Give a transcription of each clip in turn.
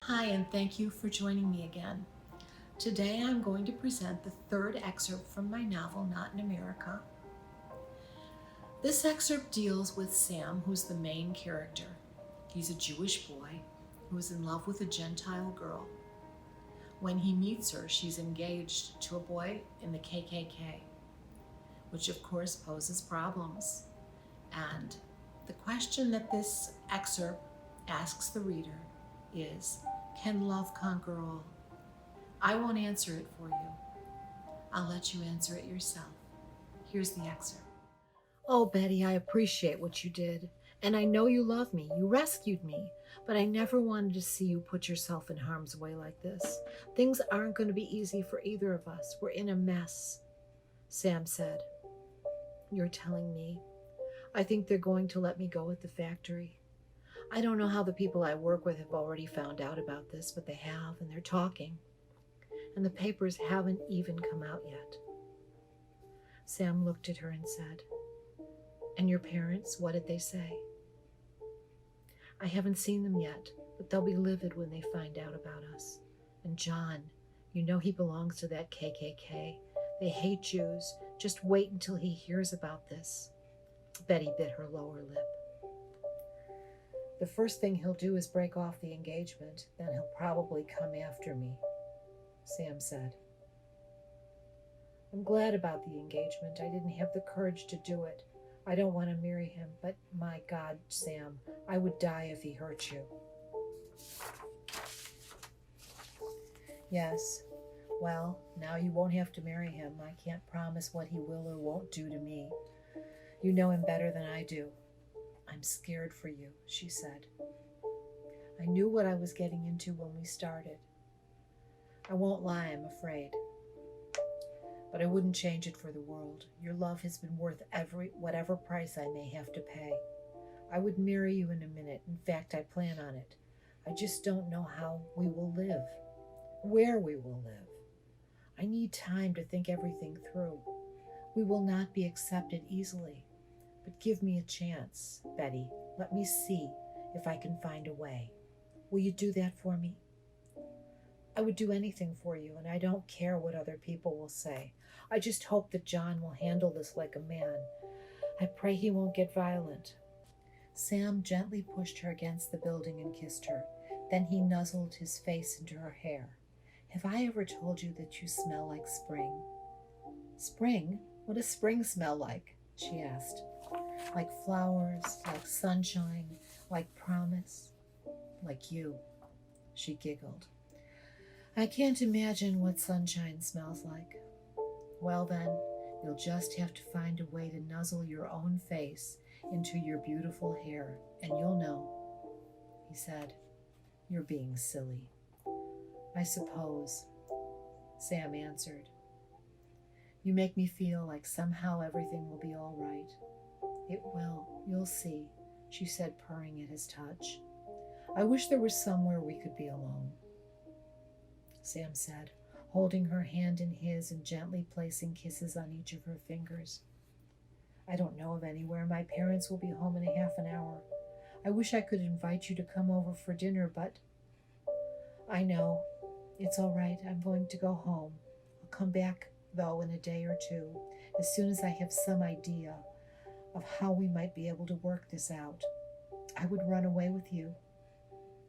Hi, and thank you for joining me again. Today I'm going to present the third excerpt from my novel, Not in America. This excerpt deals with Sam, who's the main character. He's a Jewish boy who is in love with a Gentile girl. When he meets her, she's engaged to a boy in the KKK, which of course poses problems. And the question that this excerpt asks the reader is, can love conquer all? I won't answer it for you. I'll let you answer it yourself. Here's the excerpt. Oh, Betty, I appreciate what you did. And I know you love me. You rescued me. But I never wanted to see you put yourself in harm's way like this. Things aren't going to be easy for either of us. We're in a mess, Sam said. You're telling me? I think they're going to let me go at the factory. I don't know how the people I work with have already found out about this, but they have, and they're talking. And the papers haven't even come out yet. Sam looked at her and said, And your parents, what did they say? I haven't seen them yet, but they'll be livid when they find out about us. And John, you know he belongs to that KKK. They hate Jews. Just wait until he hears about this. Betty bit her lower lip. The first thing he'll do is break off the engagement. Then he'll probably come after me, Sam said. I'm glad about the engagement. I didn't have the courage to do it. I don't want to marry him, but my God, Sam, I would die if he hurt you. Yes, well, now you won't have to marry him. I can't promise what he will or won't do to me. You know him better than I do. I'm scared for you, she said. I knew what I was getting into when we started. I won't lie, I'm afraid. But I wouldn't change it for the world. Your love has been worth whatever price I may have to pay. I would marry you in a minute. In fact, I plan on it. I just don't know how we will live, where we will live. I need time to think everything through. We will not be accepted easily. But give me a chance, Betty. Let me see if I can find a way. Will you do that for me? I would do anything for you, and I don't care what other people will say. I just hope that John will handle this like a man. I pray he won't get violent. Sam gently pushed her against the building and kissed her. Then he nuzzled his face into her hair. Have I ever told you that you smell like spring? Spring? What does spring smell like? She asked. Like flowers, like sunshine, like promise, like you. She giggled. I can't imagine what sunshine smells like. Well then, you'll just have to find a way to nuzzle your own face into your beautiful hair, and you'll know, he said. You're being silly. I suppose, Sam answered. You make me feel like somehow everything will be all right. It will, you'll see, she said, purring at his touch. I wish there was somewhere we could be alone, Sam said, holding her hand in his and gently placing kisses on each of her fingers. I don't know of anywhere. My parents will be home in a half an hour. I wish I could invite you to come over for dinner, but I know. It's all right. I'm going to go home. I'll come back, though, in a day or two, as soon as I have some idea of how we might be able to work this out. I would run away with you,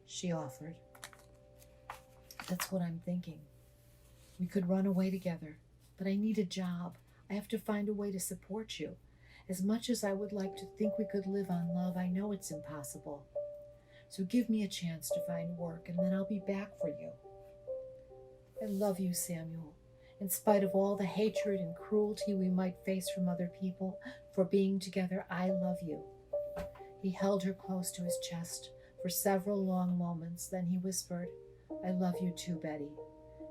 she offered. That's what I'm thinking. We could run away together, but I need a job. I have to find a way to support you. As much as I would like to think we could live on love, I know it's impossible. So give me a chance to find work, and then I'll be back for you. I love you, Samuel. In spite of all the hatred and cruelty we might face from other people for being together, I love you. He held her close to his chest for several long moments. Then he whispered, I love you too, Betty,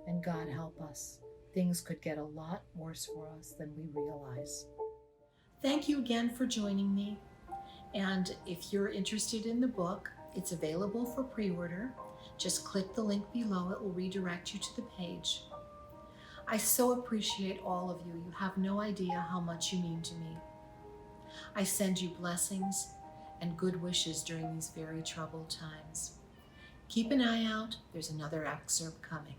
and God help us. Things could get a lot worse for us than we realize. Thank you again for joining me. And if you're interested in the book, it's available for pre-order. Just click the link below. It will redirect you to the page. I so appreciate all of you. You have no idea how much you mean to me. I send you blessings and good wishes during these very troubled times. Keep an eye out, there's another excerpt coming.